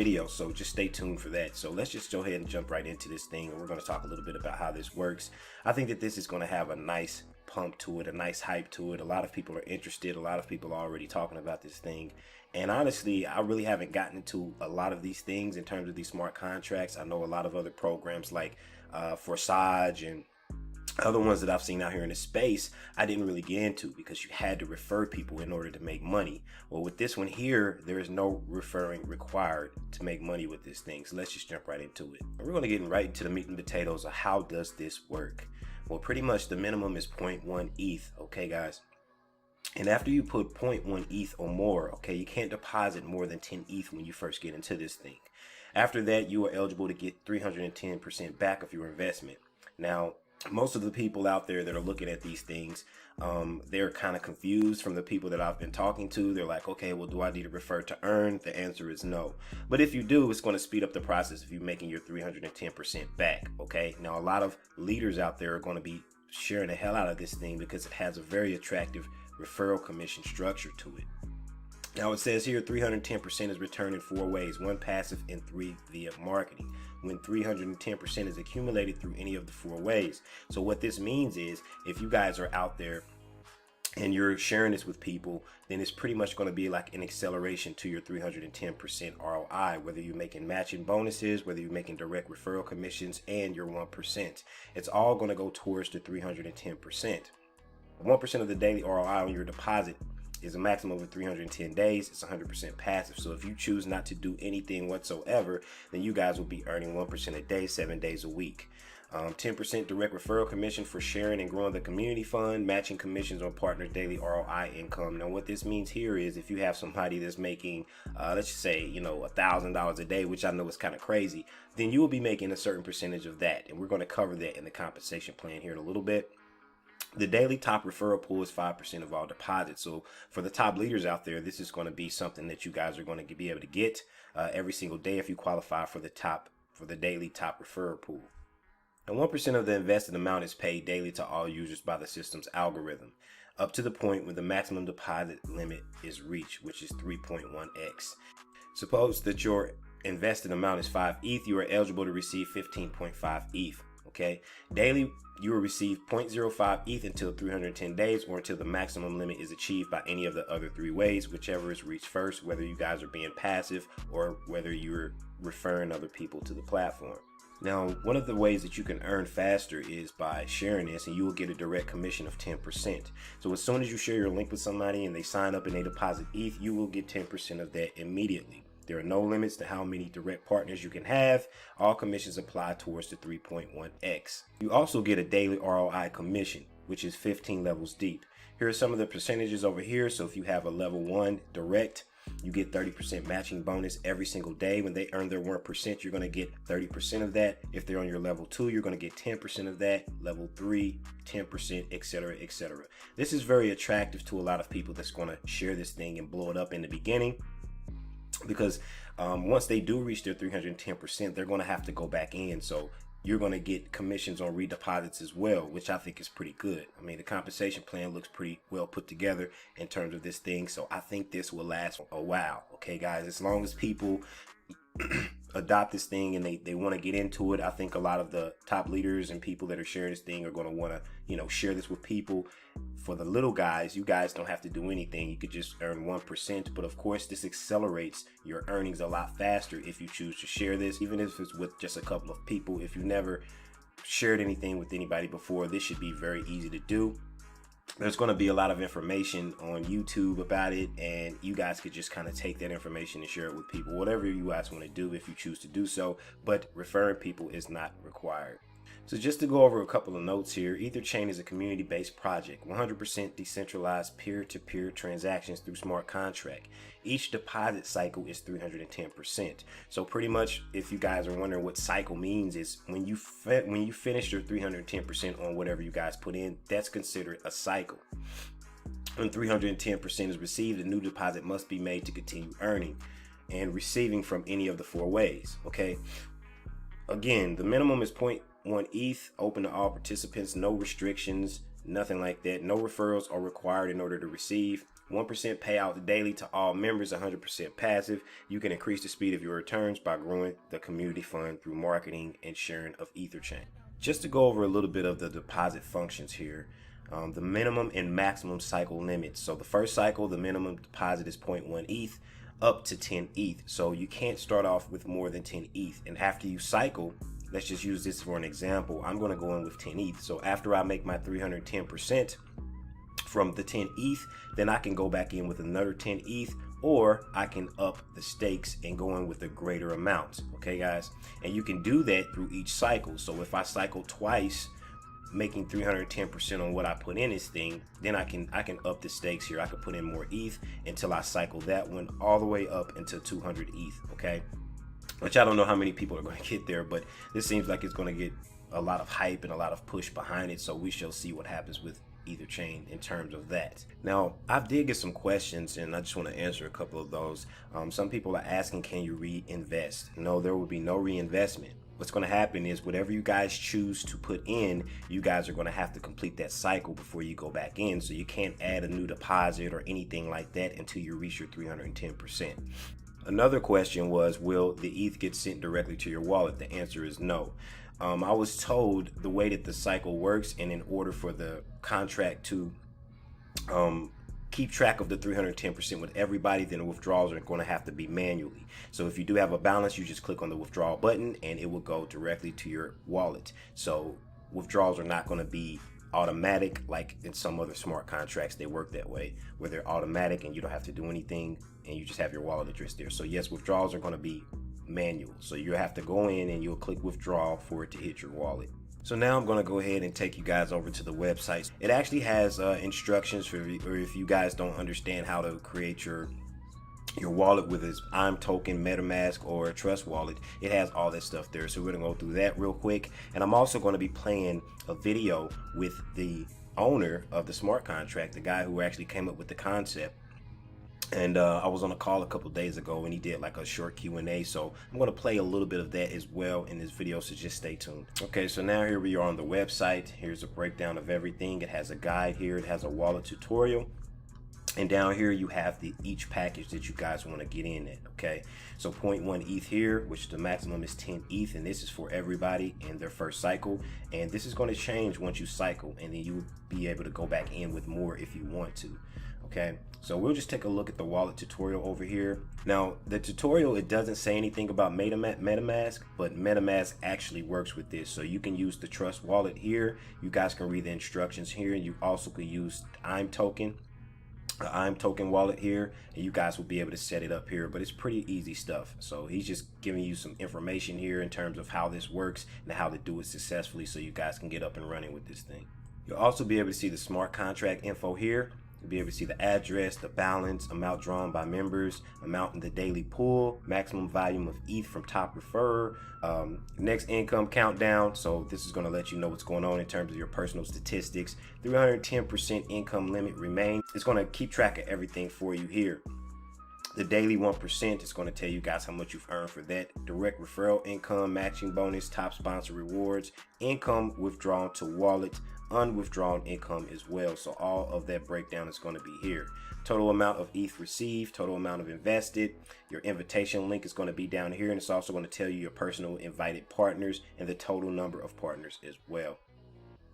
video, so just stay tuned for that. So let's just go ahead and jump right into this thing, and we're going to talk a little bit about how this works. I think that this is going to have a nice pump to it, a nice hype to it. A lot of people are interested. A lot of people are already talking about this thing. And honestly, I really haven't gotten into a lot of these things in terms of these smart contracts. I know a lot of other programs like Forsage and other ones that I've seen out here in the space, I didn't really get into because you had to refer people in order to make money. Well, with this one here, there is no referring required to make money with this thing. So let's just jump right into it. We're going to get right into the meat and potatoes of how does this work. Well, pretty much the minimum is 0.1 ETH. Okay, guys. And after you put 0.1 ETH or more, okay, you can't deposit more than 10 ETH when you first get into this thing. After that, you are eligible to get 310% back of your investment. Now, most of the people out there that are looking at these things, they're kind of confused from the people that I've been talking to. They're like, okay, well, do I need to refer to earn? The answer is no. But if you do, it's going to speed up the process of you making your 310% back. Okay. Now, a lot of leaders out there are going to be sharing the hell out of this thing because it has a very attractive referral commission structure to it. Now, it says here 310% is returned in 4 ways: 1 passive and 3 via marketing, when 310% is accumulated through any of the 4 ways. So what this means is if you guys are out there and you're sharing this with people, then it's pretty much going to be like an acceleration to your 310% ROI, whether you're making matching bonuses, whether you're making direct referral commissions, and your 1%. It's all going to go towards the 310%. 1% of the daily ROI on your deposit is a maximum of 310 days. It's 100% passive. So if you choose not to do anything whatsoever, then you guys will be earning 1% a day, 7 days a week. 10% direct referral commission for sharing and growing the community fund, matching commissions on partners' daily ROI income. Now, what this means here is if you have somebody that's making, let's just say, $1,000 a day, which I know is kind of crazy, then you will be making a certain percentage of that. And we're going to cover that in the compensation plan here in a little bit. The daily top referral pool is 5% of all deposits. So for the top leaders out there, this is going to be something that you guys are going to be able to get every single day if you qualify for the daily top referral pool. And 1% of the invested amount is paid daily to all users by the system's algorithm, up to the point where the maximum deposit limit is reached, which is 3.1x. Suppose that your invested amount is 5 ETH, you are eligible to receive 15.5 ETH. Okay, daily you will receive 0.05 ETH until 310 days or until the maximum limit is achieved by any of the other 3 ways, whichever is reached first, whether you guys are being passive or whether you're referring other people to the platform. Now, one of the ways that you can earn faster is by sharing this, and you will get a direct commission of 10%. So as soon as you share your link with somebody and they sign up and they deposit ETH, you will get 10% of that immediately. There are no limits to how many direct partners you can have. All commissions apply towards the 3.1x. You also get a daily ROI commission, which is 15 levels deep. Here are some of the percentages over here. So if you have a level 1 direct, you get 30% matching bonus every single day. When they earn their 1%, you're going to get 30% of that. If they're on your level 2, you're going to get 10% of that. Level 3, 10%, etc., etc. This is very attractive to a lot of people that's going to share this thing and blow it up in the beginning. Because once they do reach their 310%, they're going to have to go back in. So you're going to get commissions on redeposits as well, which I think is pretty good. I mean, the compensation plan looks pretty well put together in terms of this thing. So I think this will last a while. Okay, guys, as long as people adopt this thing and they want to get into it, I think a lot of the top leaders and people that are sharing this thing are going to want to, share this with people. For the little guys, you guys don't have to do anything. You could just earn 1%. But of course, this accelerates your earnings a lot faster if you choose to share this, even if it's with just a couple of people. If you never shared anything with anybody before, this should be very easy to do. There's going to be a lot of information on YouTube about it, and you guys could just kind of take that information and share it with people, whatever you guys want to do if you choose to do so, but referring people is not required. So just to go over a couple of notes here, EtherChain is a community-based project, 100% decentralized peer-to-peer transactions through smart contract. Each deposit cycle is 310%. So pretty much, if you guys are wondering what cycle means, is when you finish your 310% on whatever you guys put in, that's considered a cycle. When 310% is received, a new deposit must be made to continue earning and receiving from any of the 4 ways. Okay. Again, the minimum is 0.1 ETH, open to all participants, no restrictions, nothing like that. No referrals are required in order to receive. 1% payout daily to all members, 100% passive. You can increase the speed of your returns by growing the community fund through marketing and sharing of EtherChain. Just to go over a little bit of the deposit functions here, the minimum and maximum cycle limits. So the first cycle, the minimum deposit is 0.1 ETH up to 10 ETH. So you can't start off with more than 10 ETH. And after you cycle, let's just use this for an example. I'm going to go in with 10 ETH. So after I make my 310% from the 10 ETH, then I can go back in with another 10 ETH, or I can up the stakes and go in with a greater amount. Okay, guys, and you can do that through each cycle. So if I cycle twice, making 310% on what I put in this thing, then I can up the stakes here. I could put in more ETH until I cycle that one all the way up into 200 ETH. Okay, which I don't know how many people are going to get there, but this seems like it's going to get a lot of hype and a lot of push behind it. So we shall see what happens with EtherChain in terms of that. Now, I did get some questions and I just want to answer a couple of those. Some people are asking, can you reinvest? No, there will be no reinvestment. What's going to happen is whatever you guys choose to put in, you guys are going to have to complete that cycle before you go back in. So you can't add a new deposit or anything like that until you reach your 310%. Another question was, will the ETH get sent directly to your wallet? The answer is no. I was told the way that the cycle works, and in order for the contract to keep track of the 310% with everybody, then the withdrawals are going to have to be manually. So if you do have a balance, you just click on the withdrawal button and it will go directly to your wallet. So withdrawals are not going to be automatic like in some other smart contracts. They work that way, where they're automatic and you don't have to do anything and you just have your wallet address there. So yes, withdrawals are going to be manual. So you have to go in and you'll click withdraw for it to hit your wallet. So now I'm going to go ahead and take you guys over to the website. It actually has instructions for if you guys don't understand how to create your wallet with its I'm token, MetaMask, or Trust wallet. It has all that stuff there. So we're going to go through that real quick. And I'm also going to be playing a video with the owner of the smart contract, the guy who actually came up with the concept. And I was on a call a couple days ago and he did like a short Q&A. So I'm going to play a little bit of that as well in this video. So just stay tuned. Okay, so now here we are on the website. Here's a breakdown of everything. It has a guide here. It has a wallet tutorial. And down here you have each package that you guys want to get in at. Okay, so 0.1 ETH here, which the maximum is 10 ETH, and this is for everybody in their first cycle. And this is going to change once you cycle, and then you will be able to go back in with more if you want to. Okay, so we'll just take a look at the wallet tutorial over here. Now the tutorial, it doesn't say anything about MetaMask, but MetaMask actually works with this. So you can use the Trust wallet here. You guys can read the instructions here. You also could use I'm token wallet here, and you guys will be able to set it up here, but it's pretty easy stuff. So he's just giving you some information here in terms of how this works and how to do it successfully so you guys can get up and running with this thing. You'll also be able to see the smart contract info here. You'll be able to see the address, the balance, amount drawn by members, amount in the daily pool, maximum volume of ETH from top referrer, next income countdown. So this is going to let you know what's going on in terms of your personal statistics. 310% income limit remains. It's going to keep track of everything for you here. The daily 1% is going to tell you guys how much you've earned for that. Direct referral income, matching bonus, top sponsor rewards, income withdrawn to wallet, unwithdrawn income as well. So all of that breakdown is going to be here. Total amount of ETH received, total amount of invested. Your invitation link is going to be down here, and it's also going to tell you your personal invited partners and the total number of partners as well.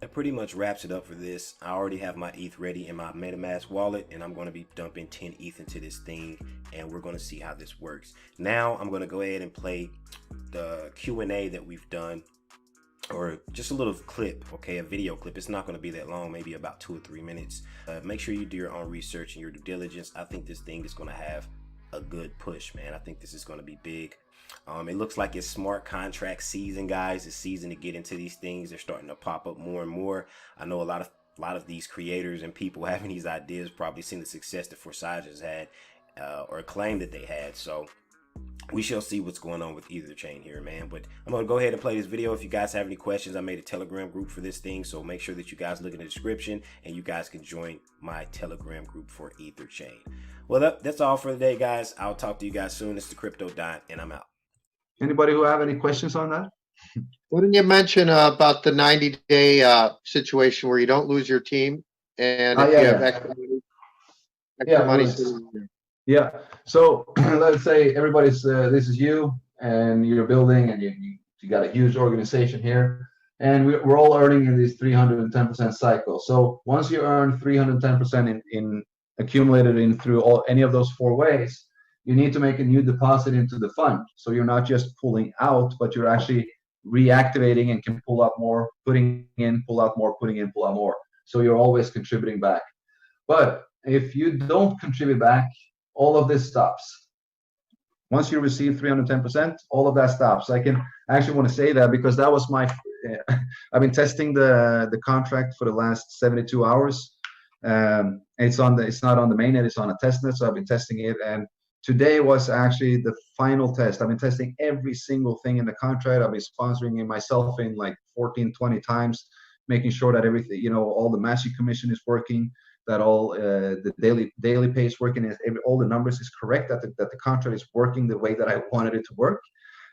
That pretty much wraps it up for this. I already have my ETH ready in my MetaMask wallet, and I'm going to be dumping 10 ETH into this thing, and we're going to see how this works. Now I'm going to go ahead and play the Q&A that we've done, or just a little clip, okay, a video clip. It's not going to be that long, maybe about 2 or 3 minutes. Make sure you do your own research and your due diligence. I think this thing is going to have a good push, man. I think this is going to be big. It looks like it's smart contract season, guys. It's season to get into these things. They're starting to pop up more and more. I know a lot of these creators and people having these ideas probably seen the success that Forsage has had, or claim that they had. So we shall see what's going on with EtherChain here, man. But I'm going to go ahead and play this video. If you guys have any questions, I made a Telegram group for this thing. So make sure that you guys look in the description and you guys can join my Telegram group for EtherChain. Well, that's all for today, guys. I'll talk to you guys soon. It's the Crypto Don, and I'm out. Anybody who have any questions on that? Wouldn't you mention about the 90-day situation where you don't lose your team, and if you have extra money Yeah, money well, sitting there. Yeah. So let's say everybody's this is you, and you're building, and you got a huge organization here, and we're all earning in this 310% cycle. So once you earn 310% in accumulated in through any of those 4 ways, you need to make a new deposit into the fund. So you're not just pulling out, but you're actually reactivating and can pull out more, putting in, pull out more, putting in, pull out more. So you're always contributing back. But if you don't contribute back, all of this stops. Once you receive 310%, all of that stops. I actually want to say that because that was my, I've been testing the contract for the last 72 hours. It's not on the mainnet, it's on a testnet. So I've been testing it, and today was actually the final test. I've been testing every single thing in the contract. I've been sponsoring it myself in like 14, 20 times, making sure that everything, all the matching commission is working, that all the daily pay is working, all the numbers is correct, that the contract is working the way that I wanted it to work,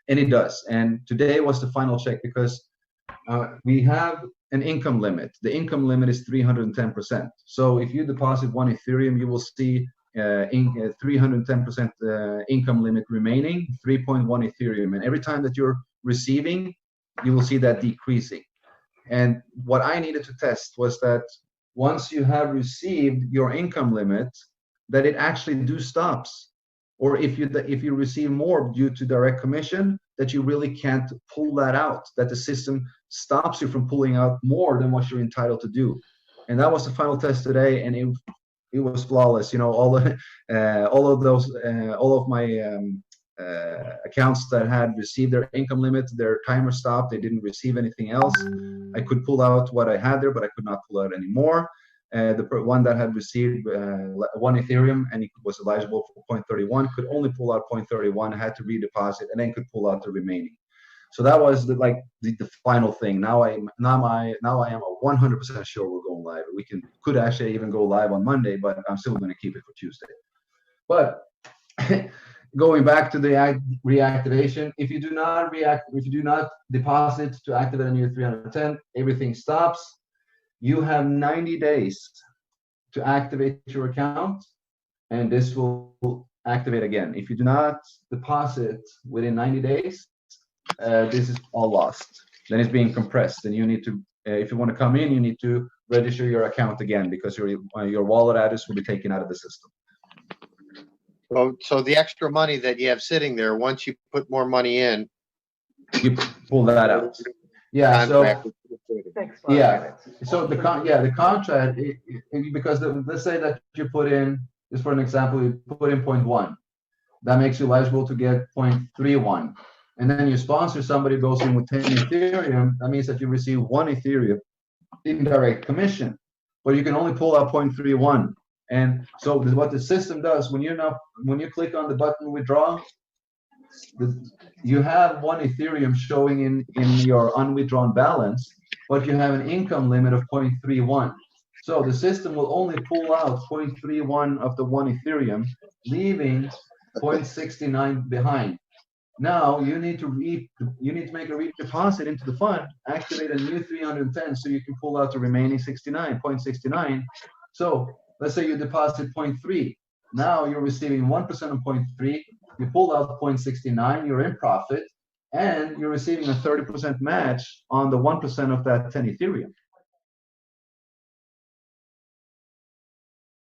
and it does. And today was the final check because we have an income limit. The income limit is 310%. So if you deposit 1 Ethereum, you will see 310% income limit remaining, 3.1 Ethereum. And every time that you're receiving, you will see that decreasing. And what I needed to test was that once you have received your income limit, that it actually stops. Or if you receive more due to direct commission, that you really can't pull that out, that the system stops you from pulling out more than what you're entitled to do. And that was the final test today, and it was flawless. All of my accounts that had received their income limit, their timer stopped. They didn't receive anything else. I could pull out what I had there, but I could not pull out anymore. The one that had received 1 Ethereum and it was eligible for 0.31 could only pull out 0.31, had to redeposit, and then could pull out the remaining. So that was the final thing. Now I am 100% sure we're going live. We could actually even go live on Monday, but I'm still going to keep it for Tuesday. But going back to the reactivation, if you do not deposit to activate a new 310, everything stops. You have 90 days to activate your account, and this will activate again. If you do not deposit within 90 days, this is all lost. Then it's being compressed, and you need to, if you want to come in, you need to register your account again because your wallet address will be taken out of the system. So the extra money that you have sitting there, once you put more money in, you pull that out. Yeah. So the contract, because let's say that you put in, just for an example, you put in 0.1, that makes you eligible to get 0.31, and then you sponsor somebody goes in with 10 Ethereum. That means that you receive 1 Ethereum in direct commission, but you can only pull out 0.31. And so what the system does, when you click on the button withdraw, you have 1 Ethereum showing in your unwithdrawn balance, but you have an income limit of 0.31. So the system will only pull out 0.31 of the 1 Ethereum, leaving 0.69 behind. Now you need to make a redeposit into the fund, activate a new 310, so you can pull out the remaining 0.69. So let's say you deposit 0.3. Now you're receiving 1% of 0.3. You pull out 0.69. You're in profit, and you're receiving a 30% match on the 1% of that 10 Ethereum.